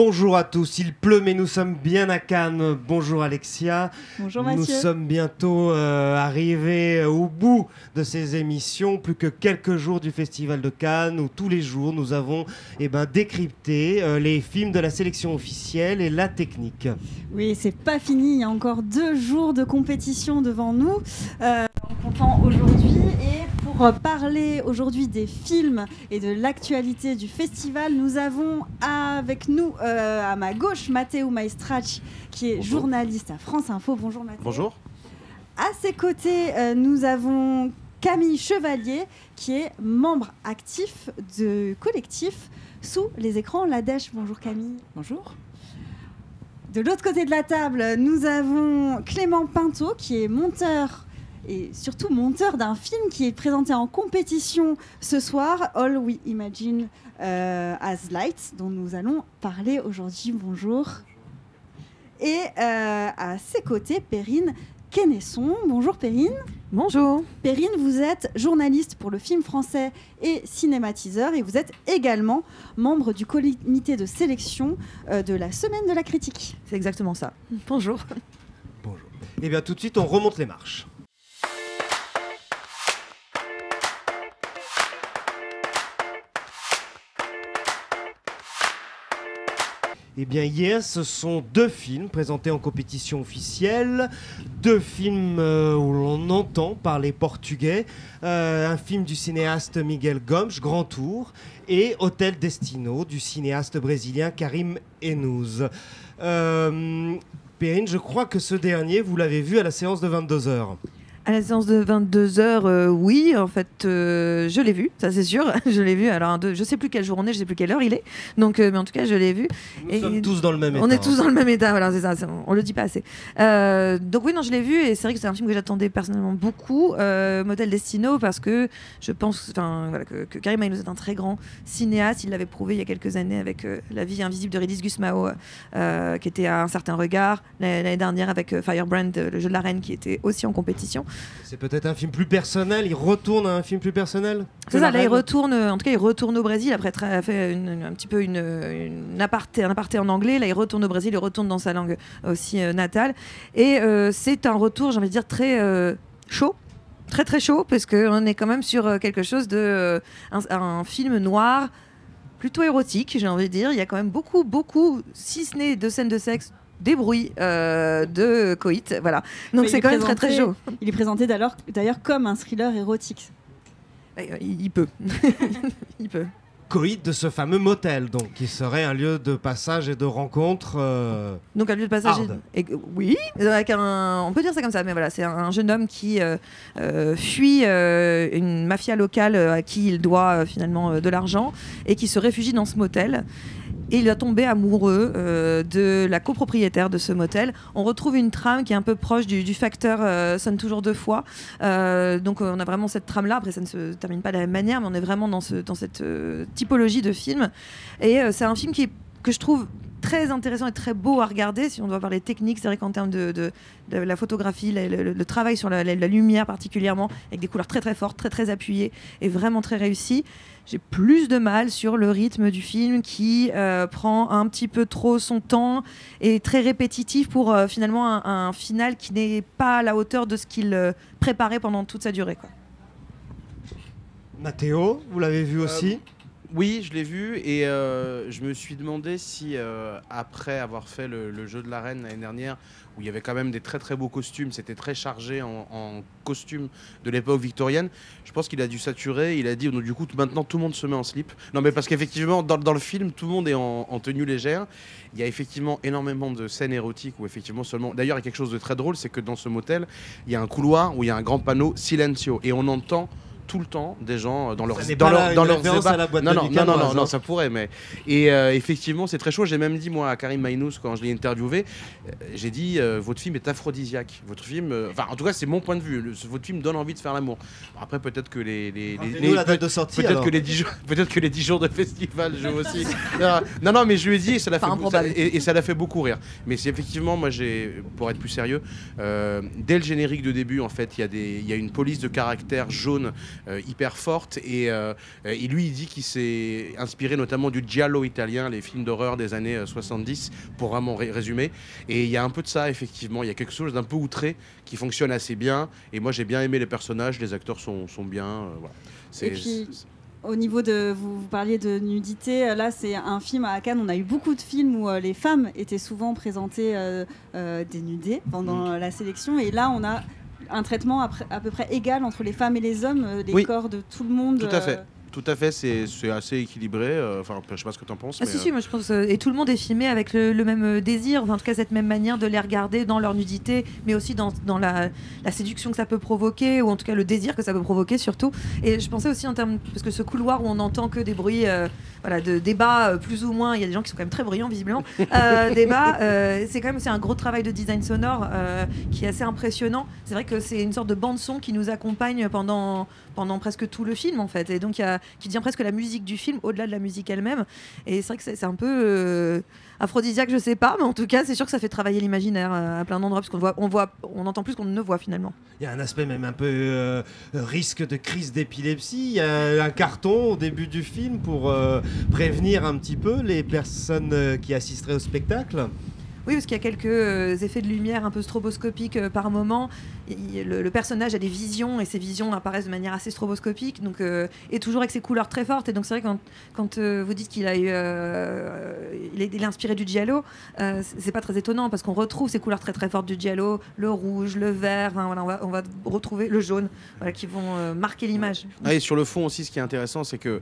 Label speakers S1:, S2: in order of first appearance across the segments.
S1: Bonjour à tous, il pleut mais nous sommes bien à Cannes. Bonjour Alexia.
S2: Bonjour Mathieu.
S1: Nous sommes bientôt arrivés au bout de ces émissions, plus que quelques jours du Festival de Cannes où tous les jours nous avons décrypté les films de la sélection officielle et la technique.
S2: Oui, c'est pas fini, il y a encore 2 jours de compétition devant nous. On compte aujourd'hui et pour parler aujourd'hui des films et de l'actualité du festival, nous avons avec nous à ma gauche Matteo Maestracci qui est
S3: Bonjour.
S2: Journaliste à France Info. Bonjour Matteo.
S3: Bonjour.
S2: À ses côtés, nous avons Camille Chevalier qui est membre actif du collectif Sous les écrans l'Ardèche. Bonjour Camille.
S4: Bonjour.
S2: De l'autre côté de la table, nous avons Clément Pinto qui est monteur et surtout monteur d'un film qui est présenté en compétition ce soir, All We Imagine as Light, dont nous allons parler aujourd'hui. Bonjour. Et à ses côtés, Perrine Quenesson. Bonjour Perrine.
S4: Bonjour.
S2: Perrine, vous êtes journaliste pour le film français et cinématiseur et vous êtes également membre du comité de sélection de la Semaine de la Critique.
S4: C'est exactement ça. Bonjour.
S1: Bonjour. Et bien tout de suite on remonte les marches. Eh bien hier, ce sont 2 films présentés en compétition officielle, 2 films où l'on entend parler portugais, un film du cinéaste Miguel Gomes, Grand Tour, et Hôtel Destino du cinéaste brésilien Karim Enouz. Perrine, je crois que ce dernier, vous l'avez vu à la séance de 22h.
S4: À la séance de 22h, oui, en fait, je l'ai vu, ça c'est sûr. Je l'ai vu, alors je sais plus quelle journée, je sais plus quelle heure il est. Donc, mais en tout cas, je l'ai vu.
S1: Nous sommes tous dans le même état.
S4: On est tous dans le même état, voilà, c'est ça, on le dit pas assez. Donc oui, non, je l'ai vu et c'est vrai que c'est un film que j'attendais personnellement beaucoup, Motel Destino, parce que je pense voilà, que Karim Enouz est un très grand cinéaste. Il l'avait prouvé il y a quelques années avec La vie invisible de Ridis Gusmao, qui était à un certain regard. L'année dernière avec Firebrand, le jeu de la reine, qui était aussi en compétition.
S1: C'est peut-être un film plus personnel, il retourne à un film plus personnel.
S4: C'est ça, là il retourne au Brésil après avoir fait un petit peu un aparté en anglais. Là il retourne au Brésil, il retourne dans sa langue aussi natale. Et c'est un retour, j'ai envie de dire, très chaud. Très très chaud, parce qu'on est quand même sur quelque chose de... un film noir, plutôt érotique, j'ai envie de dire. Il y a quand même beaucoup, si ce n'est de scènes de sexe, des bruits de coït, voilà. Donc c'est quand même très très chaud.
S2: Il est présenté d'ailleurs comme un thriller érotique.
S4: Il peut. Il peut.
S1: Coït de ce fameux motel, donc, qui serait un lieu de passage et de rencontre.
S4: Donc un lieu de passage. Oui, avec on peut dire ça comme ça, mais voilà, c'est un jeune homme qui fuit une mafia locale à qui il doit finalement de l'argent et qui se réfugie dans ce motel. Et il va tomber amoureux de la copropriétaire de ce motel. On retrouve une trame qui est un peu proche du facteur Sonne toujours 2 fois. Donc on a vraiment cette trame-là. Après, ça ne se termine pas de la même manière, mais on est vraiment dans cette typologie de film. Et c'est un film que je trouve très intéressant et très beau à regarder. Si on doit parler technique, c'est vrai qu'en termes de la photographie, le travail sur la lumière particulièrement, avec des couleurs très très fortes, très très appuyées, est vraiment très réussi. J'ai plus de mal sur le rythme du film qui prend un petit peu trop son temps et très répétitif pour finalement un final qui n'est pas à la hauteur de ce qu'il préparait pendant toute sa durée, quoi.
S1: Mathéo, vous l'avez vu aussi ?
S3: Oui, je l'ai vu et je me suis demandé si après avoir fait le jeu de la reine l'année dernière, où il y avait quand même des très très beaux costumes, c'était très chargé en costumes de l'époque victorienne, je pense qu'il a dû saturer. Il a dit donc, du coup maintenant tout le monde se met en slip. Non mais parce qu'effectivement dans le film tout le monde est en tenue légère. Il y a effectivement énormément de scènes érotiques où effectivement seulement... D'ailleurs il y a quelque chose de très drôle, c'est que dans ce motel il y a un couloir où il y a un grand panneau Silencio et on entend tout le temps des gens dans leurs non, ça pourrait, mais effectivement c'est très chaud. J'ai même dit moi à Karim Enouz quand je l'ai interviewé, j'ai dit votre film est aphrodisiaque, votre film en tout cas c'est mon point de vue, votre film donne envie de faire l'amour. Bon, après peut-être que
S1: la date de sortie,
S3: peut-être que les 10 jours de festival jouent aussi. non mais je lui ai dit et ça l'a fait beaucoup rire. Mais c'est effectivement, moi pour être plus sérieux, dès le générique de début en fait il y a une police de caractère jaune hyper forte. Et lui, il dit qu'il s'est inspiré notamment du giallo italien, les films d'horreur des années 70, pour vraiment résumer. Et il y a un peu de ça, effectivement. Il y a quelque chose d'un peu outré qui fonctionne assez bien. Et moi, j'ai bien aimé les personnages, les acteurs sont bien. Voilà.
S2: Et puis, au niveau de, vous parliez de nudité, là c'est un film à Cannes, on a eu beaucoup de films où les femmes étaient souvent présentées dénudées pendant la sélection, et là on a un traitement à peu près égal entre les femmes et les hommes, les corps de tout le monde.
S3: Tout à fait. Tout à fait, c'est assez équilibré. Enfin, je sais pas ce que tu en penses.
S4: Si, moi je pense. Et tout le monde est filmé avec le même désir, enfin, en tout cas cette même manière de les regarder dans leur nudité, mais aussi dans la séduction que ça peut provoquer, ou en tout cas le désir que ça peut provoquer surtout. Et je pensais aussi en termes. Parce que ce couloir où on n'entend que des bruits de débats plus ou moins, il y a des gens qui sont quand même très bruyants visiblement, débats, c'est quand même aussi un gros travail de design sonore qui est assez impressionnant. C'est vrai que c'est une sorte de bande-son qui nous accompagne pendant presque tout le film en fait. Et donc qui devient presque la musique du film au-delà de la musique elle-même, et c'est vrai que c'est un peu aphrodisiaque, je sais pas, mais en tout cas c'est sûr que ça fait travailler l'imaginaire à plein d'endroits, parce qu'on entend plus qu'on ne voit finalement.
S1: Il y a un aspect même un peu risque de crise d'épilepsie. Il y a un carton au début du film pour prévenir un petit peu les personnes qui assisteraient au spectacle.
S4: Oui, parce qu'il y a quelques effets de lumière un peu stroboscopiques par moment. Le personnage a des visions, et ces visions apparaissent de manière assez stroboscopique, donc, et toujours avec ses couleurs très fortes. Et donc c'est vrai quand vous dites qu'il a il est inspiré du giallo, c'est pas très étonnant, parce qu'on retrouve ces couleurs très très fortes du giallo, le rouge, le vert, voilà, on va retrouver le jaune, voilà, qui vont marquer l'image.
S3: Ah, et sur le fond aussi, ce qui est intéressant, c'est que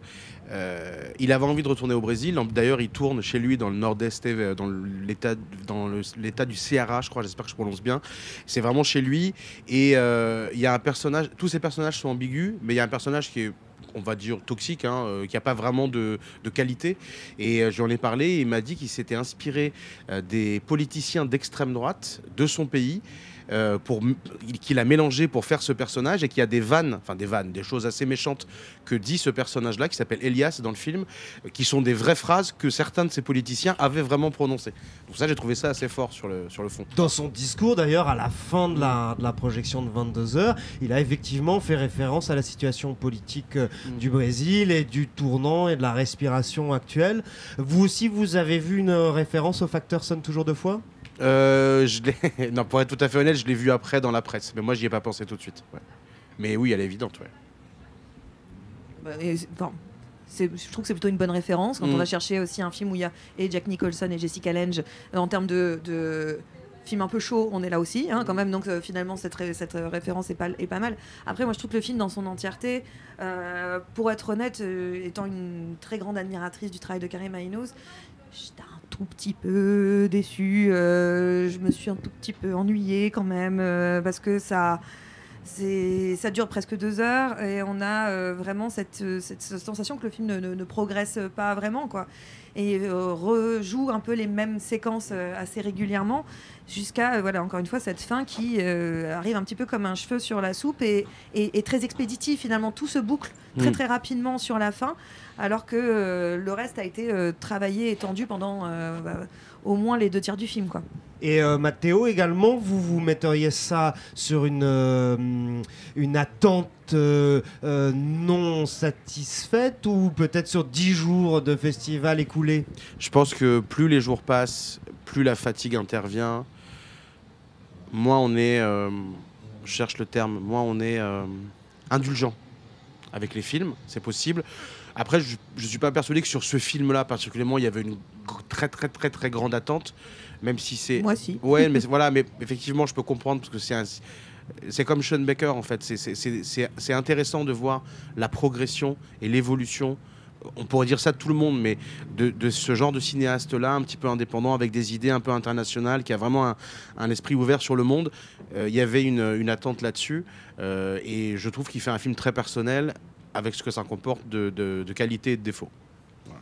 S3: il avait envie de retourner au Brésil. D'ailleurs, il tourne chez lui dans le nord-est, dans l'état du Ceará, je crois, j'espère que je prononce bien. C'est vraiment chez lui. Et il y a un personnage, tous ces personnages sont ambigus, mais il y a un personnage qui est, on va dire, toxique, qui n'a pas vraiment de qualité. Et j'en ai parlé, et il m'a dit qu'il s'était inspiré des politiciens d'extrême droite de son pays, qu'il a mélangé pour faire ce personnage, et qu'il y a des choses assez méchantes que dit ce personnage-là, qui s'appelle Elias dans le film, qui sont des vraies phrases que certains de ces politiciens avaient vraiment prononcées. Donc ça, j'ai trouvé ça assez fort sur le fond.
S1: Dans son discours, d'ailleurs, à la fin de la projection de 22h, il a effectivement fait référence à la situation politique du Brésil et du tournant et de la respiration actuelle. Vous aussi, vous avez vu une référence au facteur sonne toujours deux fois ?
S3: Non, pour être tout à fait honnête, je l'ai vu après dans la presse, mais moi j'y ai pas pensé tout de suite. Ouais. Mais oui, elle est évidente. Ouais.
S4: Je trouve que c'est plutôt une bonne référence quand on va chercher aussi un film où il y a et Jack Nicholson et Jessica Lange. En termes de film un peu chaud, on est là aussi quand même, donc finalement cette référence est pas mal. Après, moi je trouve que le film dans son entièreté, pour être honnête, étant une très grande admiratrice du travail de Karim Aïnouz, j'étais un tout petit peu déçue, je me suis un tout petit peu ennuyée quand même, parce que ça dure presque 2 heures, et on a vraiment cette sensation que le film ne progresse pas vraiment, quoi. Et rejoue un peu les mêmes séquences assez régulièrement, jusqu'à, encore une fois, cette fin qui arrive un petit peu comme un cheveu sur la soupe, et très expéditive. Finalement, tout se boucle très très rapidement sur la fin, alors que le reste a été travaillé et tendu pendant au moins les 2/3 du film, quoi.
S1: Et Matteo, également, vous metteriez ça sur une attente non satisfaite, ou peut-être sur 10 jours de festival écoulé ?
S3: Je pense que plus les jours passent, plus la fatigue intervient. Moins on est, je cherche le terme, moins on est indulgent avec les films, c'est possible. Après, je ne suis pas persuadé que sur ce film-là, particulièrement, il y avait une très très très très grande attente, même si c'est...
S4: Moi, si.
S3: Ouais, mais voilà, mais effectivement, je peux comprendre, parce que c'est comme Sean Baker, en fait. C'est intéressant de voir la progression et l'évolution. On pourrait dire ça de tout le monde, mais de ce genre de cinéaste-là, un petit peu indépendant, avec des idées un peu internationales, qui a vraiment un esprit ouvert sur le monde. Il y avait une attente là-dessus, et je trouve qu'il fait un film très personnel, avec ce que ça comporte de qualité et de défaut. Voilà.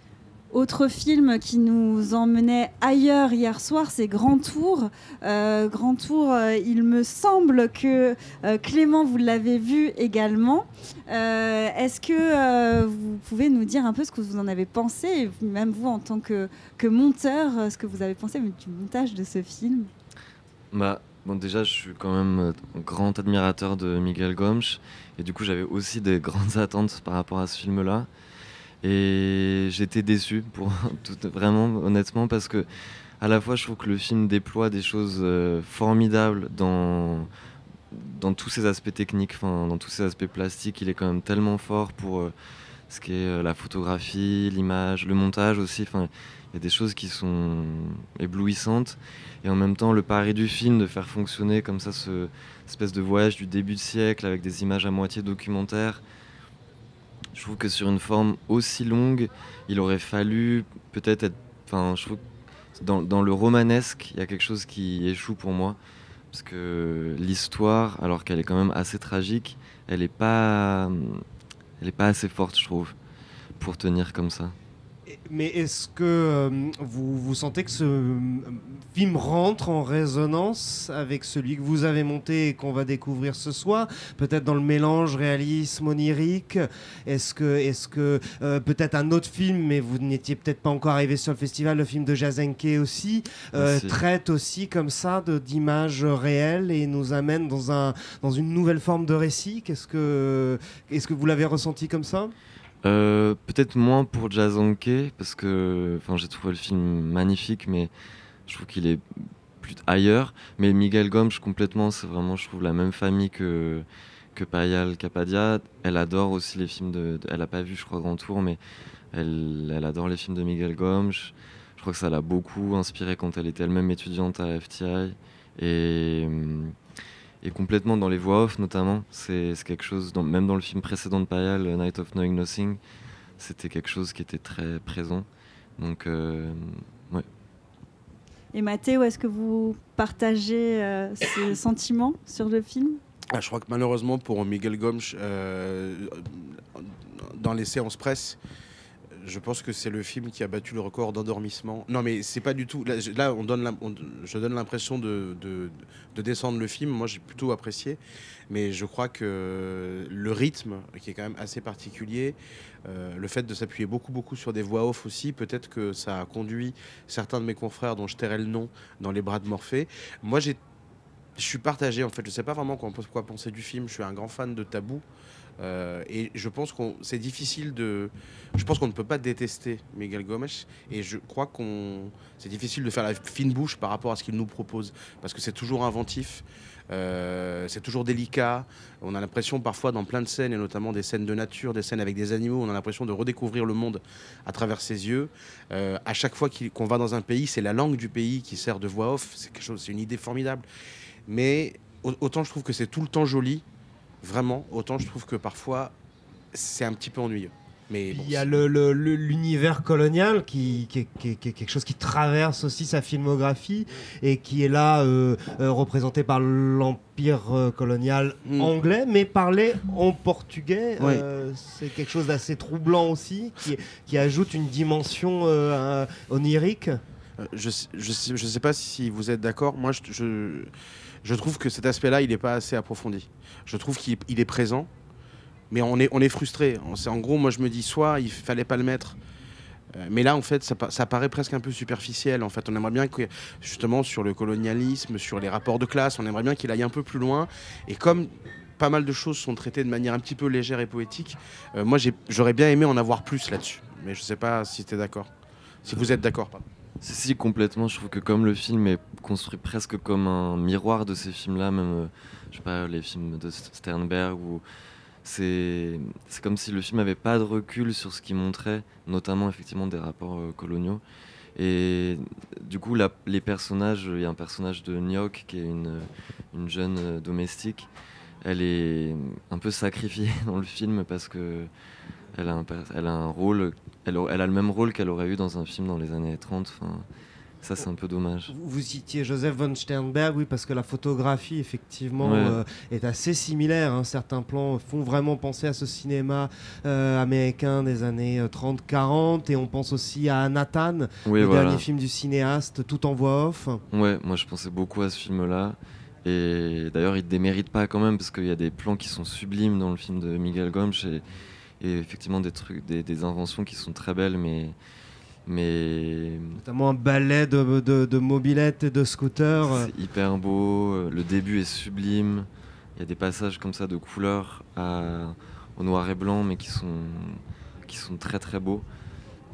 S2: Autre film qui nous emmenait ailleurs hier soir, c'est Grand Tour. Grand Tour, il me semble que Clément, vous l'avez vu également. Est-ce que vous pouvez nous dire un peu ce que vous en avez pensé, et même vous en tant que monteur, ce que vous avez pensé du montage de ce film ?
S5: Bon, déjà, je suis quand même un grand admirateur de Miguel Gomes. Et du coup, j'avais aussi des grandes attentes par rapport à ce film-là. Et j'étais déçu, vraiment, honnêtement, parce que à la fois, je trouve que le film déploie des choses formidables dans tous ses aspects techniques, dans tous ses aspects plastiques. Il est quand même tellement fort pour ce qui est la photographie, l'image, le montage aussi. Il y a des choses qui sont éblouissantes. Et en même temps, le pari du film de faire fonctionner comme ça ce espèce de voyage du début de siècle avec des images à moitié documentaires, je trouve que sur une forme aussi longue, il aurait fallu peut-être être... je trouve que dans le romanesque, il y a quelque chose qui échoue pour moi. Parce que l'histoire, alors qu'elle est quand même assez tragique, elle est pas assez forte, je trouve, pour tenir comme ça.
S1: Mais est-ce que vous sentez que ce film rentre en résonance avec celui que vous avez monté et qu'on va découvrir ce soir? Peut-être dans le mélange réalisme onirique. Est-ce que peut-être un autre film, mais vous n'étiez peut-être pas encore arrivé sur le festival, le film de Jazenke aussi, traite aussi comme ça d'images réelles et nous amène dans une nouvelle forme de récit? Est-ce que vous l'avez ressenti comme ça?
S5: Peut-être moins pour Jazenke, parce que j'ai trouvé le film magnifique, mais je trouve qu'il est plus ailleurs. Mais Miguel Gomes, complètement, c'est vraiment, je trouve, la même famille que Payal Capadia. Elle adore aussi les films elle n'a pas vu, je crois, Grand Tour, mais elle adore les films de Miguel Gomes. Je crois que ça l'a beaucoup inspirée quand elle était elle-même étudiante à FTI. Et complètement dans les voix off notamment, c'est quelque chose, même dans le film précédent de Payal, Night of Knowing Nothing, c'était quelque chose qui était très présent. Donc, ouais.
S2: Et Mathéo, est-ce que vous partagez ces sentiments sur le film ?
S3: Je crois que malheureusement pour Miguel Gomes, dans les séances je pense que c'est le film qui a battu le record d'endormissement. Non, mais c'est pas du tout. Là je donne l'impression de descendre le film. Moi, j'ai plutôt apprécié. Mais je crois que le rythme, qui est quand même assez particulier, le fait de s'appuyer beaucoup sur des voix off aussi, peut-être que ça a conduit certains de mes confrères, dont je tairai le nom, dans les bras de Morphée. Moi, je suis partagé, en fait. Je sais pas vraiment quoi penser du film. Je suis un grand fan de Tabou. Et je pense c'est difficile je pense qu'on ne peut pas détester Miguel Gomes, et je crois c'est difficile de faire la fine bouche par rapport à ce qu'il nous propose, parce que c'est toujours inventif, c'est toujours délicat. On a l'impression parfois dans plein de scènes, et notamment des scènes de nature, des scènes avec des animaux, on a l'impression de redécouvrir le monde à travers ses yeux. À chaque fois qu'on va dans un pays, c'est la langue du pays qui sert de voix off. C'est une idée formidable, mais autant je trouve que c'est tout le temps joli, vraiment, autant je trouve que parfois c'est un petit peu ennuyeux. Mais bon,
S1: il y a l'univers colonial qui est quelque chose qui traverse aussi sa filmographie et qui est là représenté par l'empire colonial anglais, mais parlé en portugais.
S3: Oui.
S1: C'est quelque chose d'assez troublant aussi, qui ajoute une dimension onirique.
S3: Je sais pas si vous êtes d'accord. Moi, je trouve que cet aspect-là, il n'est pas assez approfondi. Je trouve qu'il est présent, mais on est frustré. En gros, moi, je me dis, soit il fallait pas le mettre, mais là, en fait, ça paraît presque un peu superficiel. En fait, on aimerait bien que, justement, sur le colonialisme, sur les rapports de classe, on aimerait bien qu'il aille un peu plus loin. Et comme pas mal de choses sont traitées de manière un petit peu légère et poétique, moi, j'aurais bien aimé en avoir plus là-dessus. Mais je sais pas si t'es d'accord. Si vous êtes d'accord, pardon.
S5: Si, complètement. Je trouve que comme le film est construit presque comme un miroir de ces films-là, même, je sais pas, les films de Sternberg, où c'est comme si le film n'avait pas de recul sur ce qu'il montrait, notamment effectivement des rapports coloniaux. Et du coup, les personnages, il y a un personnage de Nyok qui est une jeune domestique. Elle est un peu sacrifiée dans le film parce que elle a un rôle, elle a le même rôle qu'elle aurait eu dans un film dans les années 30. Ça, c'est un peu dommage.
S1: Vous citiez Joseph von Sternberg, oui, parce que la photographie, effectivement,
S5: Ouais.
S1: est assez similaire. Hein. Certains plans font vraiment penser à ce cinéma américain des années 30-40. Et on pense aussi à Nathan,
S5: Oui,
S1: le
S5: voilà.
S1: dernier film du cinéaste, tout en voix off.
S5: Ouais, moi je pensais beaucoup à ce film-là. Et d'ailleurs, il ne démérite pas quand même, parce qu'il y a des plans qui sont sublimes dans le film de Miguel Gomes. Et effectivement, des inventions qui sont très belles, mais Mais
S1: notamment un ballet de mobylettes et de scooters.
S5: c'est hyper beau, le début est sublime, il y a des passages comme ça de couleurs au noir et blanc, mais qui sont très très beaux.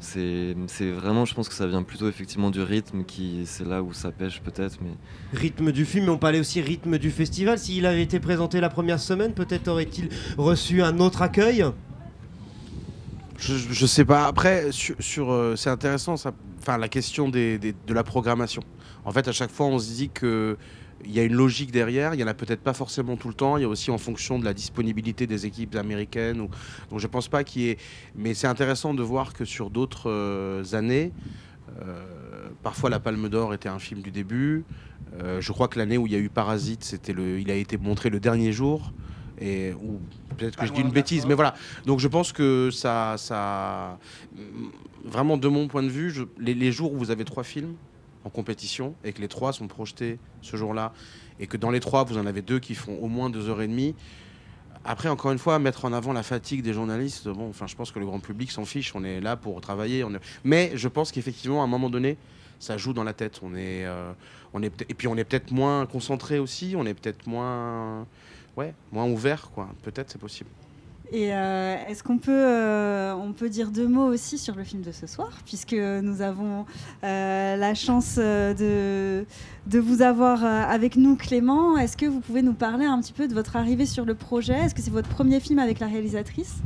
S5: C'est vraiment, je pense que ça vient plutôt effectivement du rythme, c'est là où ça pêche peut-être. Mais
S1: Rythme du film, mais on parlait aussi rythme du festival. S'il avait été présenté la première semaine, peut-être aurait-il reçu un autre accueil.
S3: Je sais pas. Après, c'est intéressant, ça, la question de la programmation. En fait, à chaque fois, on se dit que il y a une logique derrière, il y en a peut-être pas forcément tout le temps, il y a aussi en fonction de la disponibilité des équipes américaines. Donc je pense pas qu'il y ait... Mais c'est intéressant de voir que sur d'autres années, parfois la Palme d'Or était un film du début. Je crois que l'année où il y a eu Parasite, il a été montré le dernier jour. Ou peut-être que je dis une bêtise, mais voilà. Donc je pense que ça vraiment de mon point de vue, les jours où vous avez 3 films en compétition et que les 3 sont projetés ce jour-là et que dans les 3 vous en avez 2 qui font au moins 2h30. Après, encore une fois, mettre en avant la fatigue des journalistes, je pense que le grand public s'en fiche, on est là pour travailler. Mais je pense qu'effectivement, à un moment donné, ça joue dans la tête. Et puis on est peut-être moins concentré aussi, on est peut-être moins ouvert, quoi. Peut-être, c'est possible.
S2: Et est-ce qu'on peut dire 2 mots aussi sur le film de ce soir, puisque nous avons la chance de vous avoir avec nous, Clément. Est-ce que vous pouvez nous parler un petit peu de votre arrivée sur le projet ? Est-ce que c'est votre premier film avec la réalisatrice ?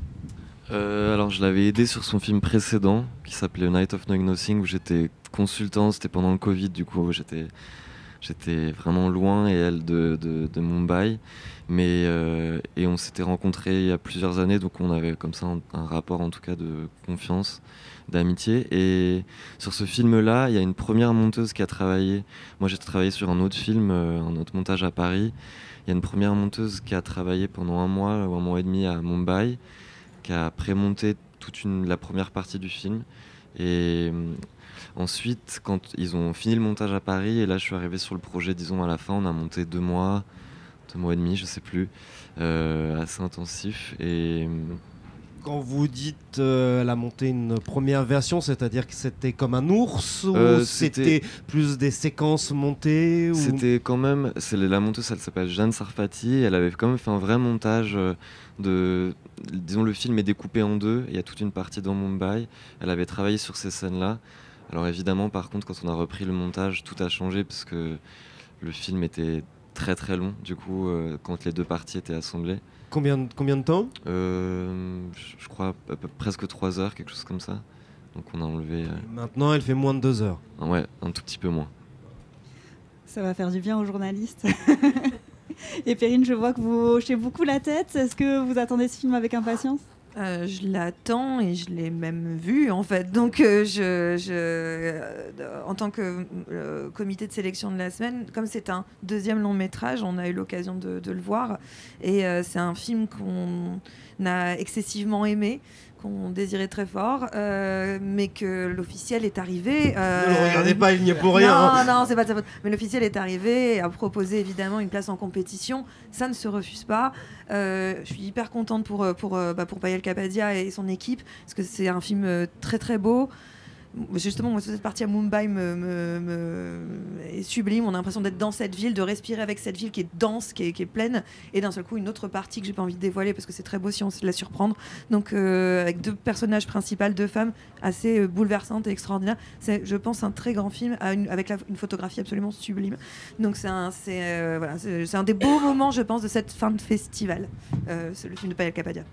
S5: Alors je l'avais aidé sur son film précédent qui s'appelait Night of Knowing Nothing, où j'étais consultant, c'était pendant le Covid, du coup j'étais vraiment loin, et elle de Mumbai. Et on s'était rencontrés il y a plusieurs années, donc on avait comme ça un rapport en tout cas de confiance, d'amitié. Et sur ce film-là, il y a une première monteuse qui a travaillé. Moi j'ai travaillé sur un autre film, un autre montage à Paris. Il y a une première monteuse qui a travaillé pendant 1 mois ou 1 mois et demi à Mumbai, qui a prémonté la première partie du film. Et ensuite, quand ils ont fini le montage à Paris, et là je suis arrivé sur le projet, disons à la fin, on a monté 2 mois et demi, je sais plus, assez intensif. Et
S1: quand vous dites elle a monté une première version, c'est-à-dire que c'était comme un ours, ou c'était plus des séquences montées, ou...
S5: C'était quand même, la monteuse, elle s'appelle Jeanne Sarfati, elle avait quand même fait un vrai montage disons, le film est découpé en 2, il y a toute une partie dans Mumbai, elle avait travaillé sur ces scènes-là. Alors évidemment, par contre, quand on a repris le montage, tout a changé, parce que le film était très très long, du coup, quand les 2 parties étaient assemblées.
S1: Combien de temps ?
S5: Je crois presque 3 heures, quelque chose comme ça. Donc on a enlevé...
S1: Maintenant, elle fait moins de 2 heures.
S5: Ouais, un tout petit peu moins.
S2: Ça va faire du bien aux journalistes. Et Perrine, je vois que vous hochez beaucoup la tête. Est-ce que vous attendez ce film avec impatience ?
S4: Je l'attends et je l'ai même vu en fait. Donc en tant que comité de sélection de la semaine, comme c'est un 2e long métrage, on a eu l'occasion de le voir. Et c'est un film qu'on a excessivement aimé, qu'on désirait très fort, mais que l'officiel est arrivé.
S1: Ne le regardez pas, il n'y est pour rien.
S4: Non, c'est pas de sa faute. Mais l'officiel est arrivé et a proposé évidemment une place en compétition. Ça ne se refuse pas. Je suis hyper contente pour Payal Kapadia et son équipe, parce que c'est un film très très beau. Justement, moi, cette partie à Mumbai est sublime. On a l'impression d'être dans cette ville, de respirer avec cette ville qui est dense, qui est pleine. Et d'un seul coup, une autre partie que j'ai pas envie de dévoiler parce que c'est très beau si on se laisse surprendre. Donc, avec 2 personnages principaux, 2 femmes assez bouleversantes et extraordinaires. C'est, je pense, un très grand film avec une photographie absolument sublime. Donc, c'est un des beaux moments, je pense, de cette fin de festival. C'est le film de Payal Kapadia.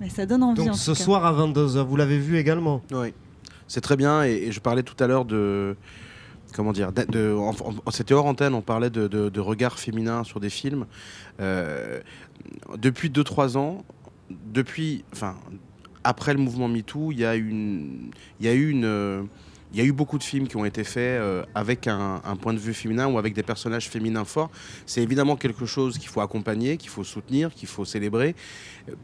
S2: Mais ça donne envie.
S1: Donc, ce soir à 22h, vous l'avez vu également ?
S3: Oui. C'est très bien, et je parlais tout à l'heure c'était hors antenne, on parlait de regard féminin sur des films. Depuis 2-3 ans, après le mouvement MeToo, il y a eu beaucoup de films qui ont été faits avec un point de vue féminin ou avec des personnages féminins forts. C'est évidemment quelque chose qu'il faut accompagner, qu'il faut soutenir, qu'il faut célébrer.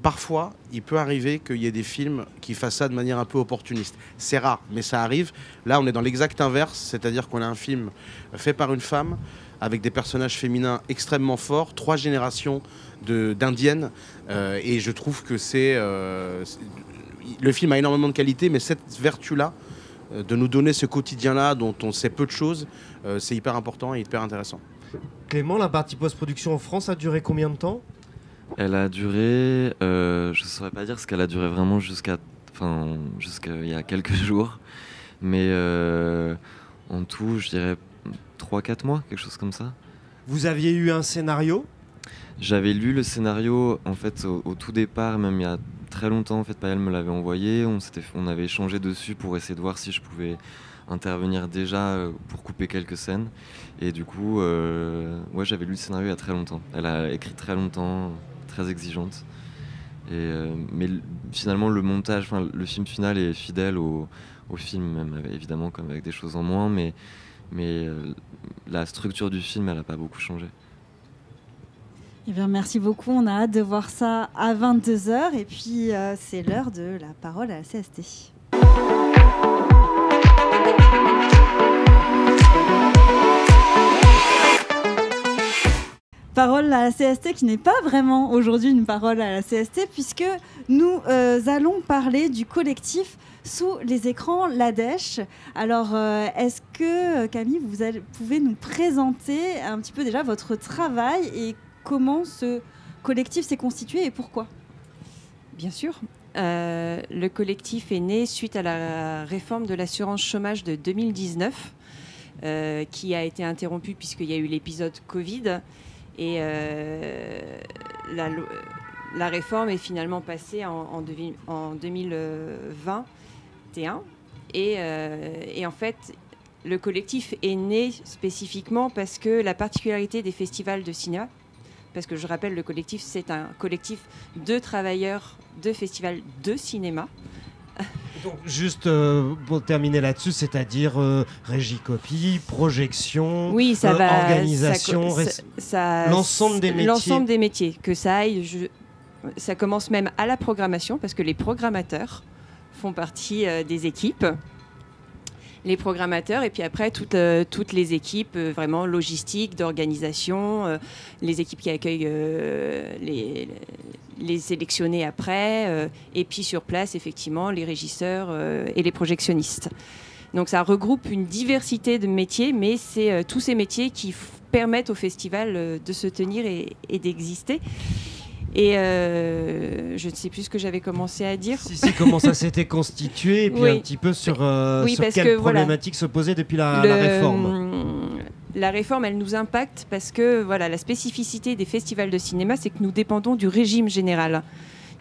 S3: Parfois, il peut arriver qu'il y ait des films qui fassent ça de manière un peu opportuniste. C'est rare, mais ça arrive. Là, on est dans l'exact inverse, c'est-à-dire qu'on a un film fait par une femme avec des personnages féminins extrêmement forts, 3 générations d'indiennes, et je trouve que le film a énormément de qualité, mais cette vertu-là, de nous donner ce quotidien-là dont on sait peu de choses, c'est hyper important et hyper intéressant.
S1: Clément, la partie post-production en France a duré combien de temps ?
S5: Elle a duré, je ne saurais pas dire ce qu'elle a duré vraiment jusqu'à il y a quelques jours, mais en tout, je dirais 3-4 mois, quelque chose comme ça.
S1: Vous aviez eu un scénario ?
S5: J'avais lu le scénario en fait au tout départ, même il y a très longtemps. En fait, Payal me l'avait envoyé. On avait échangé dessus pour essayer de voir si je pouvais intervenir déjà pour couper quelques scènes. Et du coup, ouais, j'avais lu le scénario il y a très longtemps. Elle a écrit très longtemps, très exigeante. Mais finalement, le montage, le film final est fidèle au film, même évidemment, comme avec des choses en moins. Mais la structure du film, elle n'a pas beaucoup changé.
S2: Eh bien, merci beaucoup. On a hâte de voir ça à 22h. Et puis, c'est l'heure de la parole à la CST. Parole à la CST qui n'est pas vraiment aujourd'hui une parole à la CST puisque nous allons parler du collectif Sous les écrans l'Adèche. Alors, est-ce que, Camille, vous pouvez nous présenter un petit peu déjà votre travail et comment ce collectif s'est constitué et pourquoi ?
S6: Bien sûr. Le collectif est né suite à la réforme de l'assurance chômage de 2019 qui a été interrompue puisqu'il y a eu l'épisode Covid. Et la réforme est finalement passée en 2021. Et en fait, le collectif est né spécifiquement parce que la particularité des festivals de cinéma, parce que je rappelle, le collectif, c'est un collectif de travailleurs de festivals de cinéma.
S1: Donc, juste pour terminer là-dessus, c'est-à-dire régie copie, projection,
S6: oui, ça va,
S1: organisation, l'ensemble des métiers.
S6: L'ensemble des métiers, que ça aille. Ça commence même à la programmation, parce que les programmateurs font partie des équipes. Les programmateurs, et puis après toutes les équipes vraiment logistiques, d'organisation, les équipes qui accueillent les sélectionnés après, et puis sur place, effectivement, les régisseurs et les projectionnistes. Donc ça regroupe une diversité de métiers, mais c'est tous ces métiers qui permettent au festival de se tenir et d'exister. Et je ne sais plus ce que j'avais commencé à dire.
S1: Si, comment ça s'était constitué, et puis un petit peu sur quelle problématique se posait depuis la réforme.
S6: La réforme, elle nous impacte parce que la spécificité des festivals de cinéma, c'est que nous dépendons du régime général.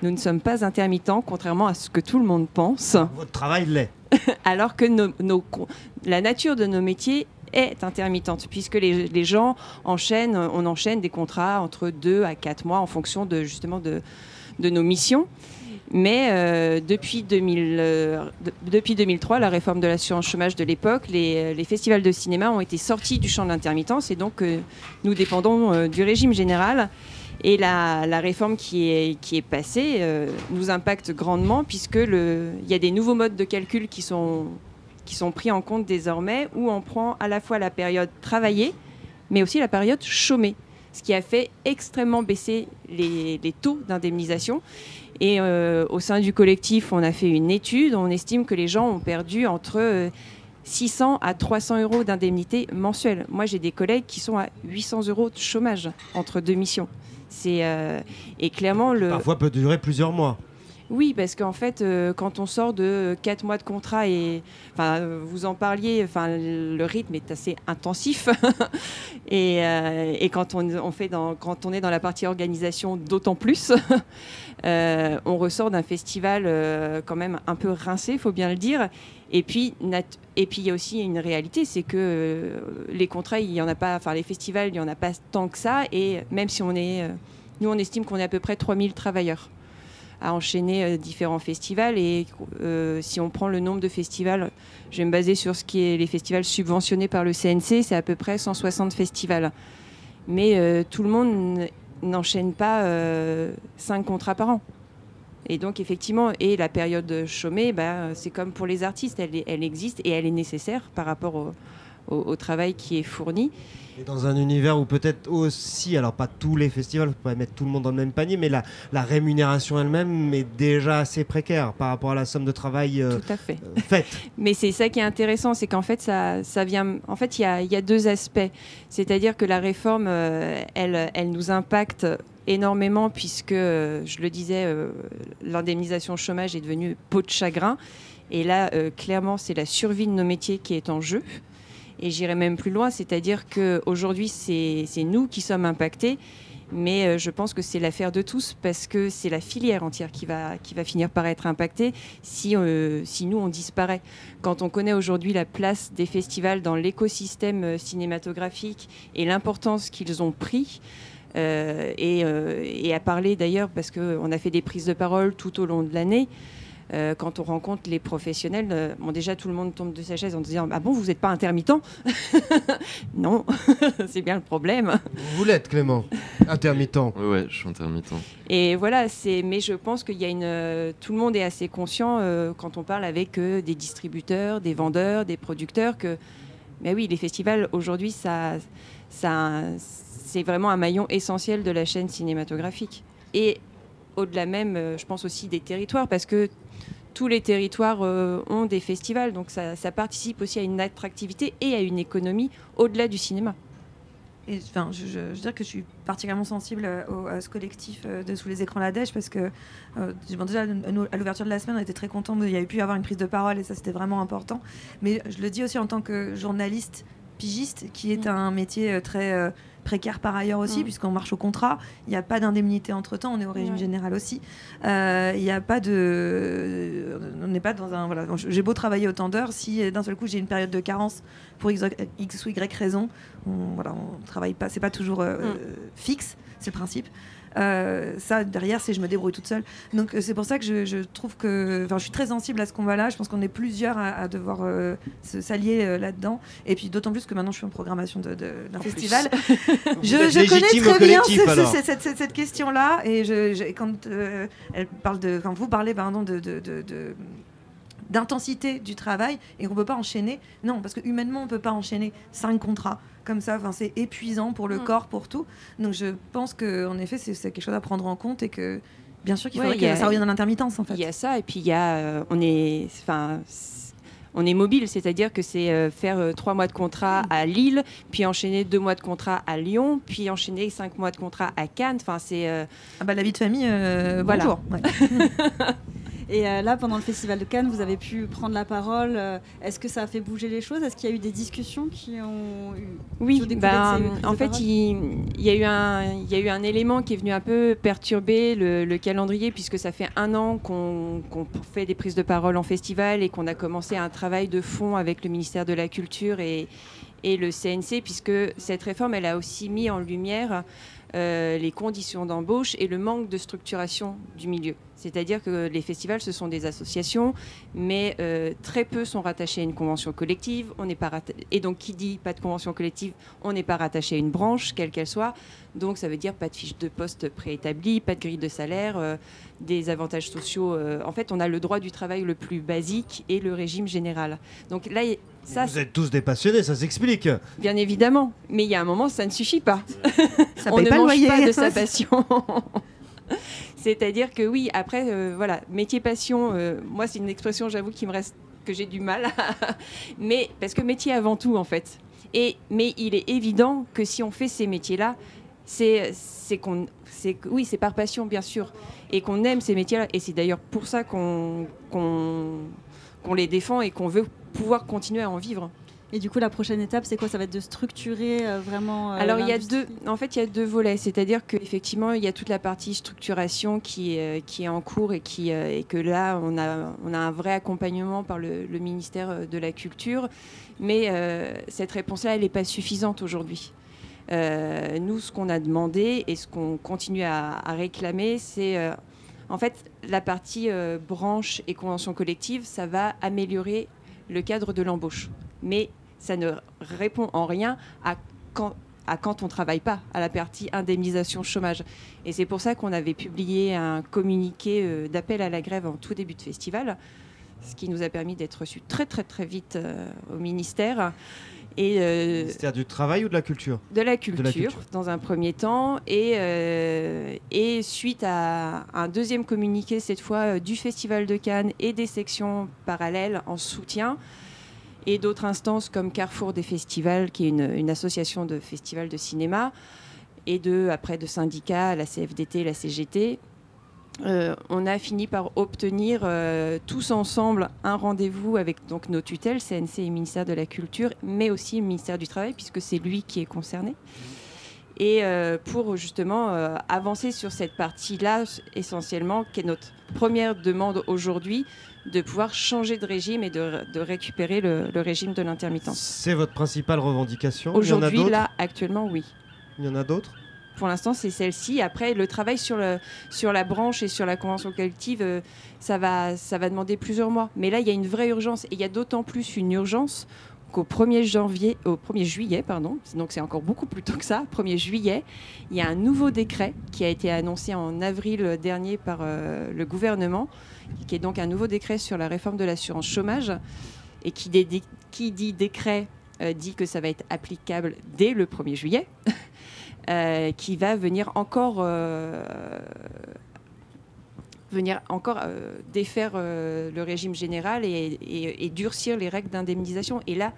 S6: Nous ne sommes pas intermittents, contrairement à ce que tout le monde pense.
S1: Votre travail l'est.
S6: Alors que la nature de nos métiers est intermittente, puisque les gens on enchaîne des contrats entre 2 à 4 mois en fonction de nos missions. Mais depuis 2003, la réforme de l'assurance chômage de l'époque, les festivals de cinéma ont été sortis du champ de l'intermittence et donc nous dépendons du régime général. Et la réforme qui est passée nous impacte grandement puisqu'il y a des nouveaux modes de calcul qui sont pris en compte désormais, où on prend à la fois la période travaillée, mais aussi la période chômée, ce qui a fait extrêmement baisser les taux d'indemnisation. Et au sein du collectif, on a fait une étude, on estime que les gens ont perdu entre 600 à 300 euros d'indemnité mensuelle. Moi, j'ai des collègues qui sont à 800 euros de chômage entre 2 missions. Et clairement...
S1: Parfois peut durer plusieurs mois.
S6: Oui, parce qu'en fait, quand on sort de 4 mois de contrat, vous en parliez, le rythme est assez intensif. et quand on est dans la partie organisation, d'autant plus, on ressort d'un festival quand même un peu rincé, il faut bien le dire. Et puis, il y a aussi une réalité, c'est que les contrats, il y en a pas, les festivals, il n'y en a pas tant que ça. Et même si nous, on estime qu'on est à peu près 3000 travailleurs à enchaîner différents festivals. Et si on prend le nombre de festivals, je vais me baser sur ce qui est les festivals subventionnés par le CNC, c'est à peu près 160 festivals. Mais tout le monde n'enchaîne pas 5 contrats par an. Et donc, effectivement, la période chômée, c'est comme pour les artistes, elle existe et elle est nécessaire par rapport au travail qui est fourni.
S1: Et dans un univers où peut-être aussi, alors pas tous les festivals, vous pouvez mettre tout le monde dans le même panier, mais la rémunération elle-même est déjà assez précaire par rapport à la somme de travail
S6: Tout à fait.
S1: faite.
S6: Mais c'est ça qui est intéressant, c'est qu'en fait, ça vient. En fait, il y a deux aspects. C'est-à-dire que la réforme, elle nous impacte énormément puisque, je le disais, l'indemnisation chômage est devenue peau de chagrin. Et là, clairement, c'est la survie de nos métiers qui est en jeu. Et j'irai même plus loin, c'est-à-dire qu'aujourd'hui, c'est nous qui sommes impactés, mais je pense que c'est l'affaire de tous, parce que c'est la filière entière qui va finir par être impactée si nous, on disparaît. Quand on connaît aujourd'hui la place des festivals dans l'écosystème cinématographique et l'importance qu'ils ont pris, et à parler d'ailleurs, parce qu'on a fait des prises de parole tout au long de l'année, quand on rencontre les professionnels, déjà tout le monde tombe de sa chaise en disant « Ah bon, vous n'êtes pas intermittent ?» Non, c'est bien le problème.
S1: Vous l'êtes, Clément, intermittent.
S5: Ouais, je suis intermittent.
S6: Et voilà, mais je pense qu'il y a tout le monde est assez conscient quand on parle avec des distributeurs, des vendeurs, des producteurs que, mais oui, les festivals aujourd'hui, c'est vraiment un maillon essentiel de la chaîne cinématographique. Et au-delà même, je pense aussi des territoires, parce que tous les territoires ont des festivals, donc ça participe aussi à une attractivité et à une économie au-delà du cinéma.
S4: Et, enfin, je veux dire que je suis particulièrement sensible à ce collectif de Sous les écrans la Dèche, parce que déjà à l'ouverture de la semaine, on était très contents, il y avait pu y avoir une prise de parole et ça c'était vraiment important. Mais je le dis aussi en tant que journaliste pigiste, qui est un métier très précaire par ailleurs aussi, puisqu'on marche au contrat, il n'y a pas d'indemnité entre-temps, on est au régime général aussi. Il n'y a pas de... On n'est pas dans un... Voilà. J'ai beau travailler autant d'heures, si d'un seul coup j'ai une période de carence pour X ou Y raison, on travaille pas, c'est pas toujours fixe, c'est le principe. Ça derrière c'est je me débrouille toute seule, donc c'est pour ça que je trouve que je suis très sensible à ce combat-là. Je pense qu'on est plusieurs à devoir s'allier là-dedans, et puis d'autant plus que maintenant je suis en programmation d'un festival. je connais très bien cette question-là, et quand vous parlez d'intensité du travail et qu'on peut pas enchaîner, non, parce que humainement on peut pas enchaîner 5 contrats comme ça, c'est épuisant pour le corps, pour tout. Donc je pense qu'en effet c'est quelque chose à prendre en compte, et que bien sûr qu'il faudrait que ça revienne en intermittence en fait.
S6: Il y a ça, et puis il y a on est mobile, c'est-à-dire que c'est faire 3 mois de contrat à Lille, puis enchaîner 2 mois de contrat à Lyon, puis enchaîner 5 mois de contrat à Cannes. Enfin, c'est
S4: la vie de famille,
S6: voilà.
S4: Bonjour. Ouais.
S2: Et là, pendant le Festival de Cannes, vous avez pu prendre la parole. Est-ce que ça a fait bouger les choses? Est-ce qu'il y a eu des discussions qui ont eu...
S6: Oui, en fait, il y a eu un élément qui est venu un peu perturber le calendrier, puisque ça fait 1 an qu'on fait des prises de parole en festival et qu'on a commencé un travail de fond avec le ministère de la Culture et le CNC, puisque cette réforme, elle a aussi mis en lumière les conditions d'embauche et le manque de structuration du milieu. C'est-à-dire que les festivals, ce sont des associations, mais très peu sont rattachés à une convention collective. Et donc, qui dit pas de convention collective, on n'est pas rattaché à une branche, quelle qu'elle soit. Donc, ça veut dire pas de fiche de poste préétablie, pas de grille de salaire, des avantages sociaux. En fait, on a le droit du travail le plus basique et le régime général. Donc là,
S1: vous êtes tous des passionnés, ça s'explique.
S6: Bien évidemment, mais il y a un moment, ça ne suffit pas.
S4: Ça
S6: on
S4: paye
S6: ne
S4: pas le
S6: mange
S4: loyer.
S6: pas de sa passion. C'est-à-dire que oui, après, voilà, métier passion, moi c'est une expression, j'avoue, que j'ai du mal, mais parce que métier avant tout en fait. Mais il est évident que si on fait ces métiers-là, c'est par passion bien sûr, et qu'on aime ces métiers-là, et c'est d'ailleurs pour ça qu'on les défend et qu'on veut pouvoir continuer à en vivre.
S2: Et du coup, la prochaine étape, c'est quoi? Ça va être de structurer vraiment
S6: Alors, il y a deux volets. C'est-à-dire qu'effectivement, il y a toute la partie structuration qui est en cours et que là, on a un vrai accompagnement par le ministère de la Culture. Mais cette réponse-là, elle n'est pas suffisante aujourd'hui. Nous, ce qu'on a demandé et ce qu'on continue à réclamer, c'est... en fait, la partie branche et convention collective, ça va améliorer le cadre de l'embauche. Mais ça ne répond en rien à quand on ne travaille pas, à la partie indemnisation chômage. Et c'est pour ça qu'on avait publié un communiqué d'appel à la grève en tout début de festival, ce qui nous a permis d'être reçus très très très vite au ministère. Et,
S1: Ministère du Travail ou de la Culture ?
S6: De la culture, dans un premier temps, et suite à un deuxième communiqué, cette fois du Festival de Cannes et des sections parallèles en soutien, et d'autres instances comme Carrefour des Festivals, qui est une association de festivals de cinéma, et après de syndicats, la CFDT, la CGT, on a fini par obtenir tous ensemble un rendez-vous avec donc, nos tutelles, CNC et ministère de la Culture, mais aussi le ministère du Travail, puisque c'est lui qui est concerné. Et pour justement avancer sur cette partie-là, essentiellement, qui est notre première demande aujourd'hui, de pouvoir changer de régime et de récupérer le régime de l'intermittence.
S1: C'est votre principale revendication ?
S6: Aujourd'hui, là, actuellement, oui.
S1: Il y en a d'autres ?
S6: Pour l'instant, c'est celle-ci. Après, le travail sur la branche et sur la convention collective, ça va demander plusieurs mois. Mais là, il y a une vraie urgence. Et il y a d'autant plus une urgence qu'au 1er juillet, donc c'est encore beaucoup plus tôt que ça, 1er juillet, il y a un nouveau décret qui a été annoncé en avril dernier par le gouvernement, qui est donc un nouveau décret sur la réforme de l'assurance chômage, et qui dit décret dit que ça va être applicable dès le 1er juillet. Qui va venir encore défaire le régime général et durcir les règles d'indemnisation. Et là,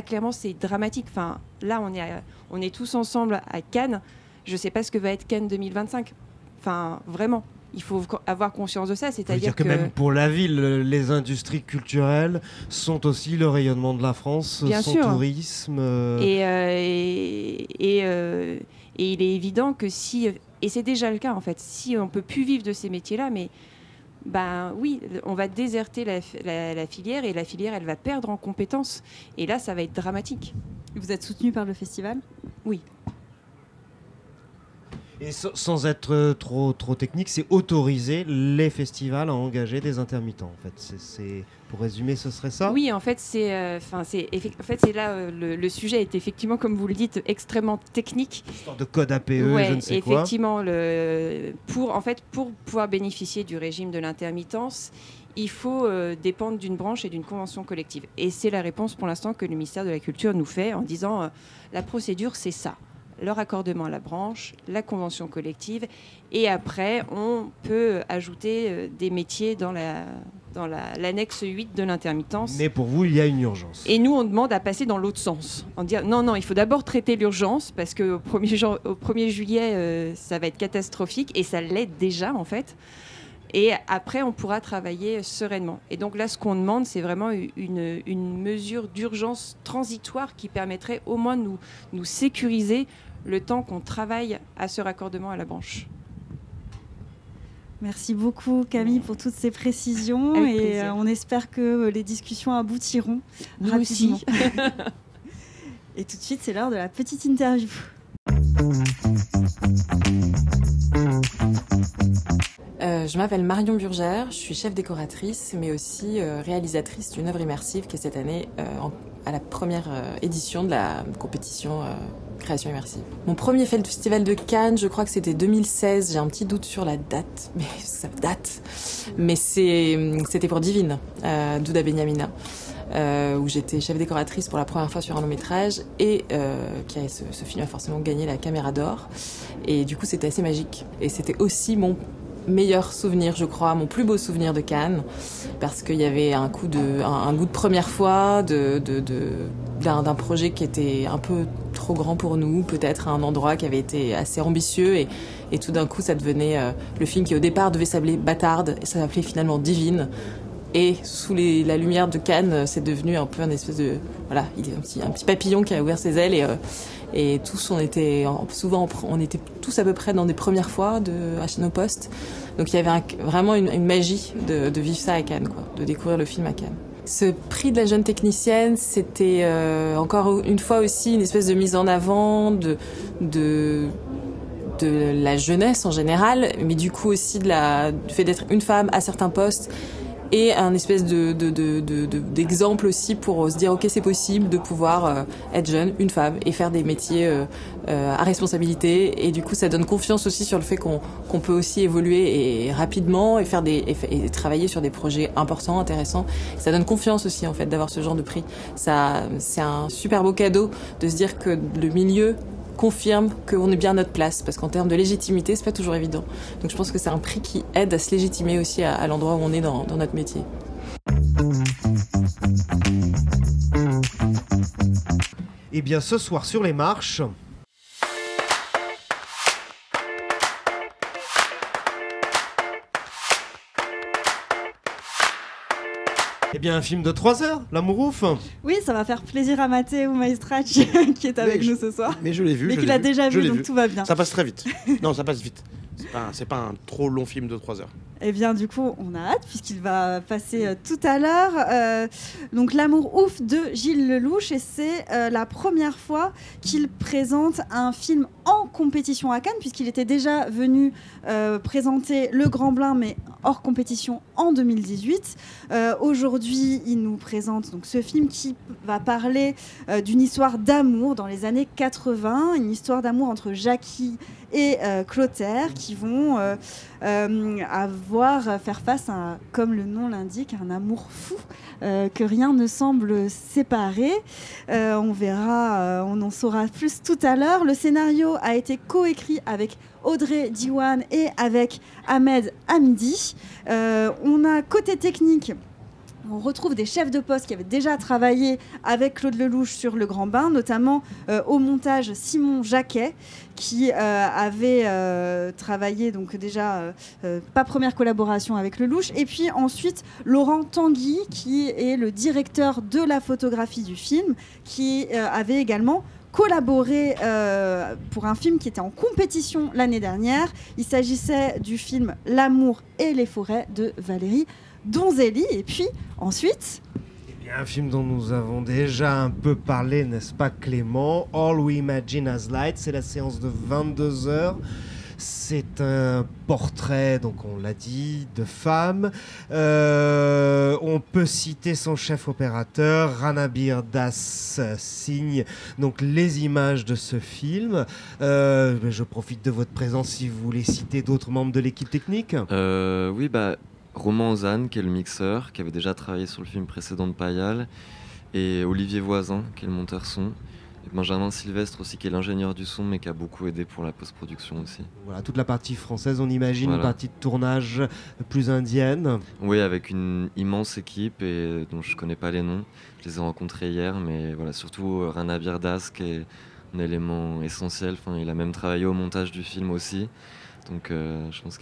S6: clairement, c'est dramatique. Enfin, là, on est tous ensemble à Cannes. Je ne sais pas ce que va être Cannes 2025. Enfin, vraiment. Il faut avoir conscience de ça, c'est-à-dire
S1: que même pour la ville, les industries culturelles sont aussi le rayonnement de la France,
S6: bien
S1: son
S6: sûr.
S1: Tourisme.
S6: Et il est évident que et c'est déjà le cas en fait, si on peut plus vivre de ces métiers-là, mais oui, on va déserter la filière, et la filière, elle va perdre en compétences. Et là, ça va être dramatique.
S2: Vous êtes soutenu par le festival ?
S6: Oui.
S1: Et sans être trop technique, c'est autoriser les festivals à engager des intermittents. En fait, pour résumer, ce serait ça ?
S6: Oui, en fait, c'est là le sujet est effectivement, comme vous le dites, extrêmement technique.
S1: Histoire de code APE, je ne sais quoi.
S6: Effectivement, pour pouvoir bénéficier du régime de l'intermittence, il faut dépendre d'une branche et d'une convention collective. Et c'est la réponse pour l'instant que le ministère de la Culture nous fait en disant la procédure, c'est ça. Le raccordement à la branche, la convention collective, et après, on peut ajouter des métiers dans l'annexe 8 de l'intermittence.
S1: Mais pour vous, il y a une urgence.
S6: Et nous, on demande à passer dans l'autre sens. On dit non, il faut d'abord traiter l'urgence, parce qu'au 1er juillet, ça va être catastrophique, et ça l'est déjà, en fait. Et après, on pourra travailler sereinement. Et donc là, ce qu'on demande, c'est vraiment une mesure d'urgence transitoire qui permettrait au moins de nous sécuriser le temps qu'on travaille à ce raccordement à la branche.
S2: Merci beaucoup Camille pour toutes ces précisions.
S6: Avec
S2: et
S6: plaisir.
S2: On espère que les discussions aboutiront
S6: Nous
S2: rapidement.
S6: aussi.
S2: Et tout de suite, c'est l'heure de la petite interview.
S7: Je m'appelle Marion Burgère, je suis chef décoratrice, mais aussi réalisatrice d'une œuvre immersive qui est cette année à la première édition de la compétition création immersive. Mon premier festival de Cannes, je crois que c'était 2016, j'ai un petit doute sur la date, mais ça date. Mais c'était pour Divine, d'Ouda Benyamina, où j'étais chef décoratrice pour la première fois sur un long-métrage, et ce film a forcément gagné la Caméra d'Or. Et du coup, c'était assez magique. Et c'était aussi mon meilleur souvenir, je crois, mon plus beau souvenir de Cannes, parce qu'il y avait un goût de première fois d'un projet qui était un peu trop grand pour nous, peut-être à un endroit qui avait été assez ambitieux, et tout d'un coup ça devenait le film qui au départ devait s'appeler Bâtarde, et ça s'appelait finalement Divine. Et sous la lumière de Cannes, c'est devenu un peu un espèce de... Voilà, il y a un petit papillon qui a ouvert ses ailes, et tous, on était tous à peu près dans des premières fois à nos postes. Donc il y avait vraiment une magie de vivre ça à Cannes, quoi, de découvrir le film à Cannes. Ce prix de la jeune technicienne, c'était encore une fois aussi une espèce de mise en avant de la jeunesse en général, mais du coup aussi du fait d'être une femme à certains postes, et un espèce d'exemple aussi pour se dire ok, c'est possible de pouvoir être jeune, une femme et faire des métiers à responsabilité, et du coup ça donne confiance aussi sur le fait qu'on peut aussi évoluer et rapidement et faire et travailler sur des projets importants, intéressants. Ça donne confiance aussi en fait d'avoir ce genre de prix. Ça, c'est un super beau cadeau de se dire que le milieu confirme qu'on est bien à notre place, parce qu'en termes de légitimité, c'est pas toujours évident. Donc je pense que c'est un prix qui aide à se légitimer aussi à l'endroit où on est dans notre métier.
S1: Et bien ce soir sur les marches, eh bien un film de 3 heures, L'amour ouf.
S2: Oui, ça va faire plaisir à Matteo Maestrach qui est avec nous ce soir.
S3: Mais je l'ai vu.
S2: Mais qu'il a déjà vu, donc tout va bien.
S3: Ça passe très vite. Non, ça passe vite. C'est pas un trop long film de 3 heures.
S2: Eh bien, du coup, on a hâte puisqu'il va passer tout à l'heure. Donc, L'amour ouf de Gilles Lellouche, et c'est la première fois qu'il présente un film en compétition à Cannes, puisqu'il était déjà venu présenter Le Grand Blin, mais hors compétition en 2018. Aujourd'hui, il nous présente donc ce film qui va parler d'une histoire d'amour dans les années 80, une histoire d'amour entre Jackie et Clotaire, qui vont faire face à, comme le nom l'indique, un amour fou que rien ne semble séparer. On verra, on en saura plus tout à l'heure. Le scénario a été coécrit avec Audrey Diwan et avec Ahmed Hamidi. On a côté technique, on retrouve des chefs de poste qui avaient déjà travaillé avec Claude Lellouche sur Le Grand Bain, notamment au montage Simon Jacquet, qui avait travaillé donc déjà pas première collaboration avec Lellouche, et puis ensuite Laurent Tanguy, qui est le directeur de la photographie du film, qui avait également collaboré pour un film qui était en compétition l'année dernière. Il s'agissait du film L'amour et les forêts de Valérie Donzelli. Et puis ensuite,
S1: un film dont nous avons déjà un peu parlé, n'est-ce pas Clément? All We Imagine As Light, c'est la séance de 22 heures. C'est un portrait, donc on l'a dit, de femme. On peut citer son chef opérateur, Ranabir Das, signe donc les images de ce film. Je profite de votre présence si vous voulez citer d'autres membres de l'équipe technique.
S5: Oui, Roman Ozanne, qui est le mixeur, qui avait déjà travaillé sur le film précédent de Payal, et Olivier Voisin, qui est le monteur son, et Benjamin Sylvestre aussi, qui est l'ingénieur du son, mais qui a beaucoup aidé pour la post-production aussi.
S1: Voilà, toute la partie française, on imagine,
S5: voilà.
S1: Une partie de tournage plus indienne.
S5: Oui, avec une immense équipe, et dont je ne connais pas les noms. Je les ai rencontrés hier, mais voilà, surtout Rana Birdas, qui est un élément essentiel. Enfin, il a même travaillé au montage du film aussi, donc je pense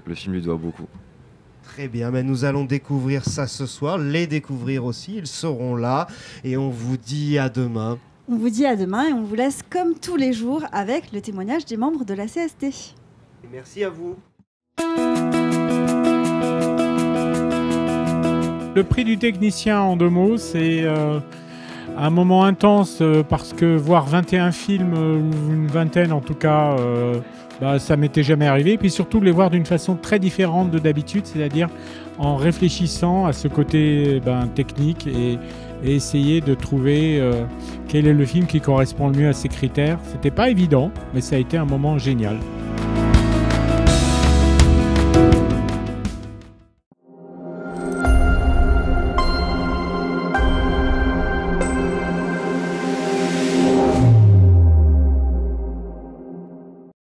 S5: le film lui doit beaucoup.
S1: Très bien, mais nous allons découvrir ça ce soir, les découvrir aussi, ils seront là, et on vous dit à demain.
S2: On vous dit à demain et on vous laisse comme tous les jours avec le témoignage des membres de la CST.
S1: Et merci à vous.
S8: Le prix du technicien, en 2 mots, c'est un moment intense parce que voir 21 films, ou une vingtaine en tout cas, ça m'était jamais arrivé. Et puis surtout les voir d'une façon très différente de d'habitude, c'est-à-dire en réfléchissant à ce côté technique et essayer de trouver quel est le film qui correspond le mieux à ces critères. C'était pas évident, mais ça a été un moment génial.